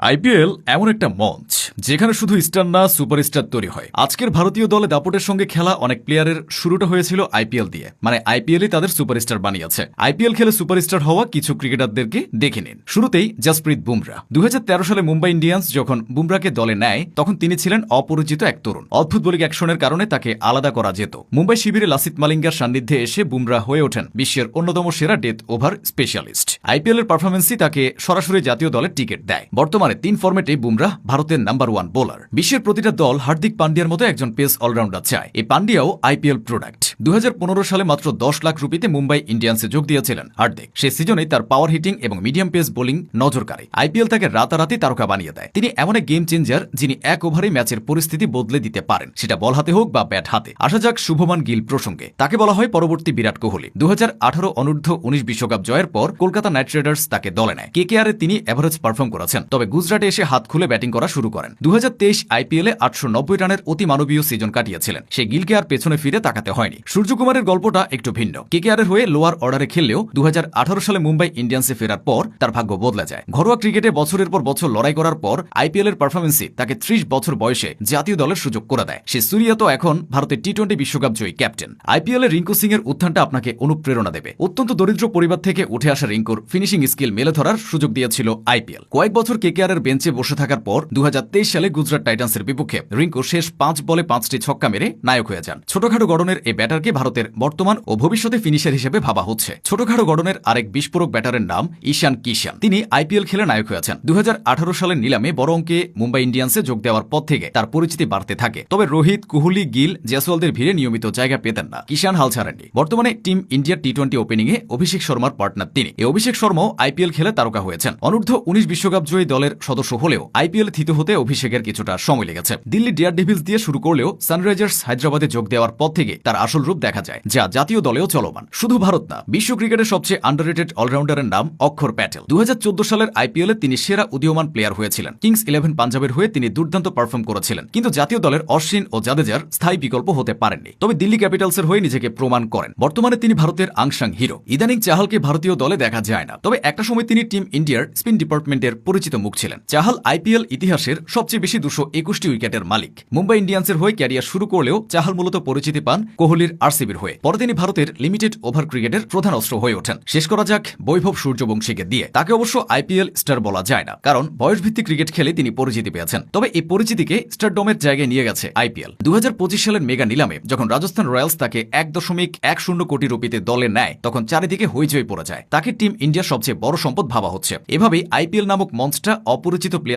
IPL এমন একটা মঞ্চ যেখানে শুধু স্টার না সুপারস্টার তৈরি হয়। আজকের ভারতীয় দলে দাপটের সঙ্গে খেলা অনেক প্লেয়ারের শুরুটা হয়েছিল আইপিএল দিয়ে, মানে আইপিএলই তাদের সুপারস্টার বানিয়েছে। আইপিএল খেলে সুপারস্টার হওয়া কিছু ক্রিকেটারদেরকে দেখে নিন। শুরুতেই জসপ্রীত বুমরা। 2013 সালে মুম্বাই ইন্ডিয়ান্স যখন বুমরাকে দলে নেয় তখন তিনি ছিলেন অপরিচিত এক তরুণ। অদ্ভুত বোলিং অ্যাকশনের কারণে তাকে আলাদা করা যেত। মুম্বাই শিবিরে লাসিত মালিঙ্গার সান্নিধ্যে এসে বুমরা হয়ে ওঠেন বিশ্বের অন্যতম সেরা ডেথ ওভার স্পেশালিস্ট। আইপিএল এর পারফরমেন্সই তাকে সরাসরি জাতীয় দলের টিকিট দেয়। বর্তমানে 3 ফরম্যাটে বুমরা ভারতের নাম্বার 1 বোলার। বিশ্বের প্রতিটা দল হার্দিক পান্ডিয়ার মতো একজন পেস অলরাউন্ডার চায়। এই পান্ডিয়াও আইপিএল প্রোডাক্ট। 2015 সালে মাত্র 10 লাখ রুপিতে মুম্বাই ইন্ডিয়ান্সে যোগ দিয়েছিলেন হার্দিক। সে সিজনেই তার পাওয়ার হিটিং এবং মিডিয়াম পেস বোলিং নজর কাড়ে। আইপিএল তাকে রাতারাতি তারকা বানিয়ে দেয়। তিনি এমন এক গেম চেঞ্জার যিনি এক ওভারে ম্যাচের পরিস্থিতি বদলে দিতে পারেন, সেটা বল হাতে হোক বা ব্যাট হাতে। আসা যাক শুভমান গিল প্রসঙ্গে। তাকে বলা হয় পরবর্তী বিরাট কোহলি। 2018 অনূর্ধ্ব 19 বিশ্বকাপ জয়ের পর কলকাতা নাইট রাইডার্স তাকে দলে নেয়। কেকেআরে তিনি এভারেজ পারফর্ম করেছেন, তবে গুজরাটে এসে হাত খুলে ব্যাটিং করা শুরু করেন। 2023 আইপিএলে 890 রানের অতি মানবীয় সিজন কাটিয়েছিলেন। সে গিলকে আর পেছনে ফিরে তাকাতে হয়নি। সূর্যকুমারের গল্পটা একটু ভিন্ন। কেকেআরের হয়ে লোয়ার অর্ডারে খেললেও 2018 সালে মুম্বাই ইন্ডিয়ান্সে ফেরার পর তার ভাগ্য বদলে যায়। ঘরোয়া ক্রিকেটে বছরের পর বছর লড়াই করার পর আইপিএল এর পারফরমেন্সই তাকে 30 বছর বয়সে জাতীয় দলের সুযোগ করে দেয়। সে সুরিয়া তো এখন ভারতের টি-20 বিশ্বকাপ জয়ী ক্যাপ্টেন। আইপিএল এর রিঙ্কু সিং এর উত্থানটা আপনাকে অনুপ্রেরণা দেবে। অত্যন্ত দরিদ্র পরিবার থেকে উঠে আসা রিঙ্কুর ফিনিশিং স্কিল মেলে ধরার সুযোগ দিয়েছিল আইপিএল। কয়েক বছর কেকেআর এর বেঞ্চে বসে থাকার পর 2023 সালে গুজরাট টাইটান্সের বিপক্ষে রিঙ্কু শেষ 5 বলে 5টি ছক্কা মেরে নায়ক হয়ে যান। ছোটখাটো গড়নের এই ব্যাটারকে ভারতের বর্তমান ও ভবিষ্যতে ফিনিশার হিসেবে ভাবা হচ্ছে। ছোটখাটো গড়নের আরেক বিস্ফোরক ব্যাটারের নাম ঈশান কিষান। তিনি আইপিএল খেলে নায়ক হয়েছেন। 2018 সালের নিলামে বড় অঙ্কে মুম্বাই ইন্ডিয়ান্সে যোগ দেওয়ার পর থেকে তার পরিচিতি বাড়তে থাকে। তবে রোহিত, কোহলি, গিল, জয়সওয়ালদের ভিড়ে নিয়মিত জায়গা পেতেন না। কিষান হাল ছাড়েননি। বর্তমানে টিম ইন্ডিয়ার টি-20 ওপেনিং এ অভিষেক শর্মার পার্টনার তিনি। এই অভিষেক শর্মাও আইপিএল খেলে তারকা হয়েছেন। অনূর্ধ্ব 19 বিশ্বকাপ জয়ী দলের সদস্য হলেও আইপিএল থিত হতে অভিষেকের কিছুটা সময় লেগেছে। দিল্লি ডেয়ারডেভিলস দিয়ে শুরু করলেও সানরাইজার্স হায়দ্রাবাদে যোগ দেওয়ার পর থেকে তার আসল রূপ দেখা যায়, যা জাতীয় দলেও চলমান। শুধু ভারত না, বিশ্ব ক্রিকেটের সবচেয়ে আন্ডাররেটেড অলরাউন্ডারের নাম অক্ষর প্যাটেল। 2014 সালের আইপিএলে তিনি সেরা উদীয়মান প্লেয়ার হয়েছিলেন। কিংস 11 পাঞ্জাবের হয়ে তিনি দুর্দান্ত পারফর্ম করেছিলেন, কিন্তু জাতীয় দলের অশ্বিন ও জাদেজার স্থায়ী বিকল্প হতে পারেননি। তবে দিল্লি ক্যাপিটালসের হয়ে নিজেকে প্রমাণ করেন। বর্তমানে তিনি ভারতের আংশাং হিরো। ইদানিং চাহালকে ভারতীয় দলে দেখা যায় না, তবে একটা সময় তিনি টিম ইন্ডিয়ার স্পিন ডিপার্টমেন্টের পরিচিত মুখ ছিলেন। চাহাল আইপিএল ইতিহাসের সবচেয়ে বেশি 221টি উইকেটের মালিক। মুম্বাই ইন্ডিয়ান্সের হয়ে ক্যারিয়ার শুরু করলেও চাহাল মূলত পরিচিতি পান কোহলির আরসিবির হয়ে। পরে তিনি ভারতের লিমিটেড ওভার ক্রিকেটের প্রধান অস্ত্র হয়ে ওঠেন। শেষ করা যাক বৈভব সূর্যবংশীকে দিয়ে। তাকে অবশ্য আইপিএল স্টার বলা যায় না, কারণ বয়সভিত্তিক ক্রিকেট খেলে তিনি পরিচিতি পেয়েছেন। তবে এই পরিচিতিকে স্টারডমের জায়গায় নিয়ে গেছে আইপিএল। 2025 সালের মেগা নিলামে যখন রাজস্থান রয়্যালস তাকে 1.10 কোটি রুপিতে দলে নেয়, তখন চারিদিকে হইচই পড়ে যায়। তাকে টিম ইন্ডিয়ার সবচেয়ে বড় সম্পদ ভাবা হচ্ছে। এভাবেই আইপিএল নামক মঞ্চটা অপরিচিত প্লেয়ার